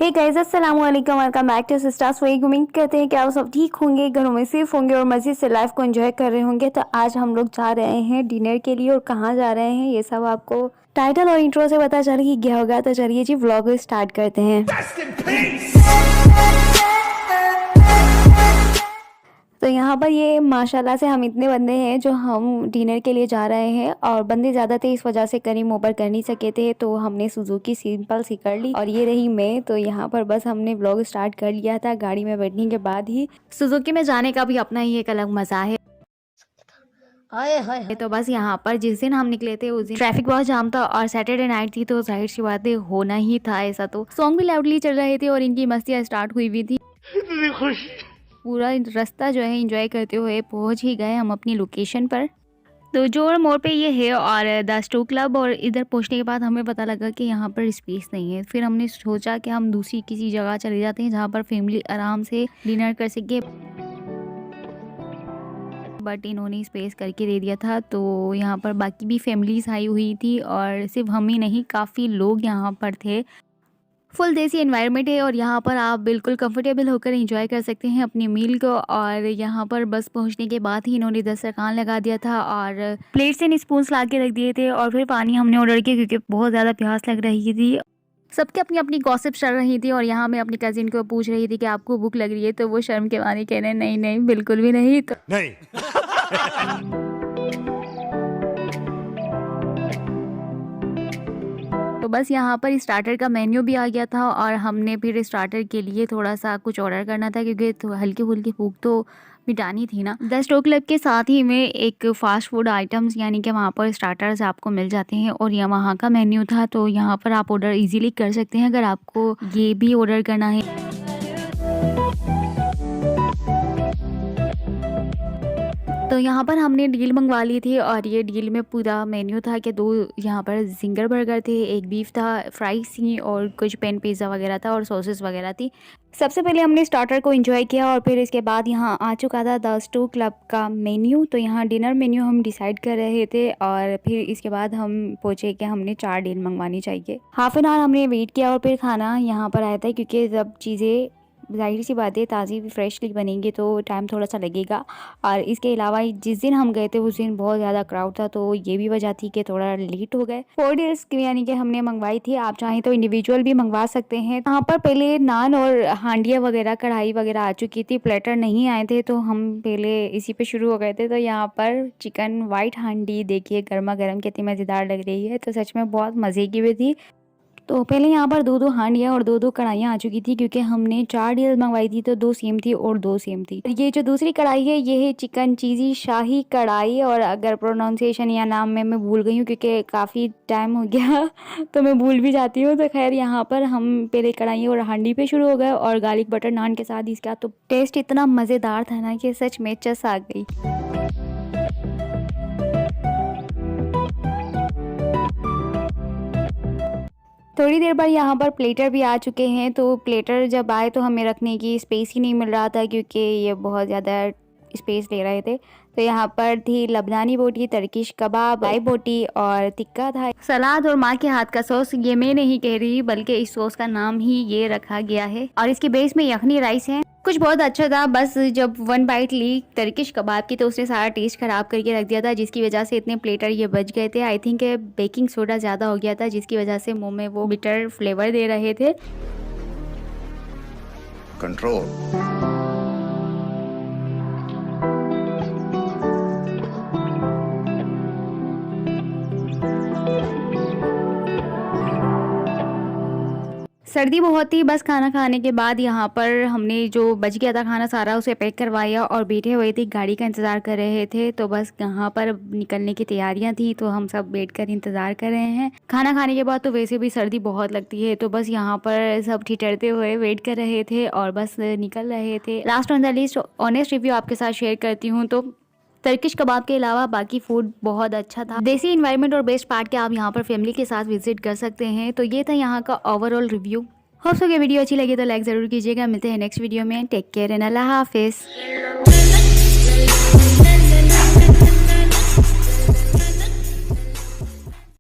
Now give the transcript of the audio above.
हे guys, अस्सलाम वालेकुम, welcome back to sisters week. उम्मीद करते हैं कि आप सब ठीक होंगे, घरों में सेफ होंगे और मज़े से लाइफ को एंजॉय कर रहे होंगे। तो आज हम लोग जा रहे हैं डिनर के लिए और कहाँ जा रहे हैं ये सब आपको टाइटल और इंट्रो से पता चल ही गया होगा। तो चलिए जी व्लॉग स्टार्ट करते हैं। तो यहाँ पर ये माशाल्लाह से हम इतने बंदे हैं जो हम डिनर के लिए जा रहे हैं और बंदे ज़्यादा थे, इस वजह से करीम ओवर कर नहीं सके थे, तो हमने सुजुकी सिंपल सी कर ली। और ये रही मैं। तो यहाँ पर बस हमने व्लॉग स्टार्ट कर लिया था गाड़ी में बैठने के बाद ही। सुजुकी में जाने का भी अपना ही एक अलग मज़ा है। तो बस यहाँ पर जिस दिन हम निकले थे उस दिन ट्रैफिक बहुत जाम था और सैटरडे नाइट थी, तो जाहिर सी बात है होना ही था ऐसा। तो सॉन्ग भी लाउडली चल रहे थे और इनकी मस्तियाँ स्टार्ट हुई भी थी। पूरा रास्ता जो है एंजॉय करते हुए पहुंच ही गए हम अपनी लोकेशन पर। तो जोर मोड़ पे ये है और द स्टोव क्लब। और इधर पहुंचने के बाद हमें पता लगा कि यहाँ पर स्पेस नहीं है। फिर हमने सोचा कि हम दूसरी किसी जगह चले जाते हैं जहाँ पर फैमिली आराम से डिनर कर सके, बट इन्होंने स्पेस करके दे दिया था। तो यहाँ पर बाकी भी फैमिलीज आई हुई थी और सिर्फ हम ही नहीं, काफ़ी लोग यहाँ पर थे। फुल देसी एनवायरनमेंट है और यहाँ पर आप बिल्कुल कंफर्टेबल होकर एंजॉय कर सकते हैं अपनी मील को। और यहाँ पर बस पहुँचने के बाद ही इन्होंने दस्तरखान लगा दिया था और प्लेट्स एंड स्पून्स ला के रख दिए थे। और फिर पानी हमने ऑर्डर किया क्योंकि बहुत ज़्यादा प्यास लग रही थी। सबके अपनी अपनी गॉसिप चल रही थी और यहाँ मैं अपनी कजिन को पूछ रही थी कि आपको भूख लग रही है, तो वो शर्म के मारे कह रहे नहीं नहीं बिल्कुल भी नहीं। तो नहीं तो बस यहाँ पर स्टार्टर का मेन्यू भी आ गया था और हमने फिर स्टार्टर के लिए थोड़ा सा कुछ ऑर्डर करना था क्योंकि तो हल्की फुल्की भूख तो मिटानी थी ना। द स्टोव क्लब के साथ ही में एक फास्ट फूड आइटम्स यानी कि वहाँ पर स्टार्टर्स आपको मिल जाते हैं और यह वहाँ का मेन्यू था। तो यहाँ पर आप ऑर्डर इजीली कर सकते हैं अगर आपको ये भी ऑर्डर करना है। तो यहाँ पर हमने डील मंगवा ली थी और ये डील में पूरा मेन्यू था कि 2 यहाँ पर जिंगर बर्गर थे, एक बीफ था, फ्राइज थी और कुछ पैन पिज़्ज़ा वगैरह था और सॉसेस वगैरह थी। सबसे पहले हमने स्टार्टर को एंजॉय किया और फिर इसके बाद यहाँ आ चुका था द स्टोव क्लब का मेन्यू। तो यहाँ डिनर मेन्यू हम डिसाइड कर रहे थे और फिर इसके बाद हम पूछे कि हमने 4 डील मंगवानी चाहिए। हाफ एन आवर हमने वेट किया और फिर खाना यहाँ पर आया था क्योंकि सब चीज़ें जाहिर सी बात है ताज़ी फ्रेशली बनेंगी तो टाइम थोड़ा सा लगेगा। और इसके अलावा जिस दिन हम गए थे उस दिन बहुत ज़्यादा क्राउड था, तो ये भी वजह थी कि थोड़ा लेट हो गए। 4 डिश यानी कि हमने मंगवाई थी, आप चाहें तो इंडिविजुअल भी मंगवा सकते हैं। यहाँ पर पहले नान और हांडिया वगैरह कढ़ाई वगैरह आ चुकी थी, प्लेटर नहीं आए थे, तो हम पहले इसी पे शुरू हो गए थे। तो यहाँ पर चिकन वाइट हांडी देखिए गर्मा गर्म कितनी मज़ेदार लग रही है, तो सच में बहुत मज़े की भी थी। तो पहले यहाँ पर 2-2 हांडियाँ और 2-2 कढ़ाइयाँ आ चुकी थी क्योंकि हमने 4 डील मंगवाई थी, तो 2 सेम थी और 2 सेम थी। ये जो दूसरी कढ़ाई है ये है चिकन चीज़ी शाही कढ़ाई, और अगर प्रोनाउंसिएशन या नाम में मैं भूल गई हूँ क्योंकि काफ़ी टाइम हो गया तो मैं भूल भी जाती हूँ। तो खैर यहाँ पर हम पहले कढ़ाई और हांडी पे शुरू हो गए और गार्लिक बटर नान के साथ इसका तो टेस्ट इतना मज़ेदार था ना कि सच में चस आ गई। थोड़ी देर बाद यहाँ पर प्लेटर भी आ चुके हैं। तो प्लेटर जब आए तो हमें रखने की स्पेस ही नहीं मिल रहा था क्योंकि ये बहुत ज़्यादा स्पेस ले रहे थे। तो यहाँ पर थी लबनानी बोटी, टर्किश कबाब, लाई बोटी और टिक्का था, सलाद और माँ के हाथ का सॉस। ये मैं नहीं कह रही बल्कि इस सॉस का नाम ही ये रखा गया है। और इसके बेस में यखनी राइस है, कुछ बहुत अच्छा था। बस जब 1 बाइट ली टर्किश कबाब की तो उसने सारा टेस्ट खराब करके रख दिया था, जिसकी वजह से इतने प्लेटर ये बच गए थे। आई थिंक बेकिंग सोडा ज़्यादा हो गया था जिसकी वजह से मुंह में वो बिटर फ्लेवर दे रहे थे। कंट्रोल। सर्दी बहुत थी। बस खाना खाने के बाद यहाँ पर हमने जो बच गया था खाना सारा उसे पैक करवाया और बैठे हुए थे, गाड़ी का इंतज़ार कर रहे थे। तो बस यहाँ पर निकलने की तैयारियां थी, तो हम सब बैठकर इंतज़ार कर रहे हैं। खाना खाने के बाद तो वैसे भी सर्दी बहुत लगती है, तो बस यहाँ पर सब ठिठुरते हुए वेट कर रहे थे और बस निकल रहे थे। Last on the list honest review आपके साथ शेयर करती हूँ। तो टर्किश कबाब के अलावा बाकी फूड बहुत अच्छा था। देसी एनवायरनमेंट और बेस्ट पार्ट के आप यहाँ पर फैमिली के साथ विजिट कर सकते हैं। तो ये था यहाँ का ओवरऑल रिव्यू। होप सो ये वीडियो अच्छी लगी तो लाइक ज़रूर कीजिएगा। मिलते हैं नेक्स्ट वीडियो में। टेक केयर एंड अल्लाह हाफिज़।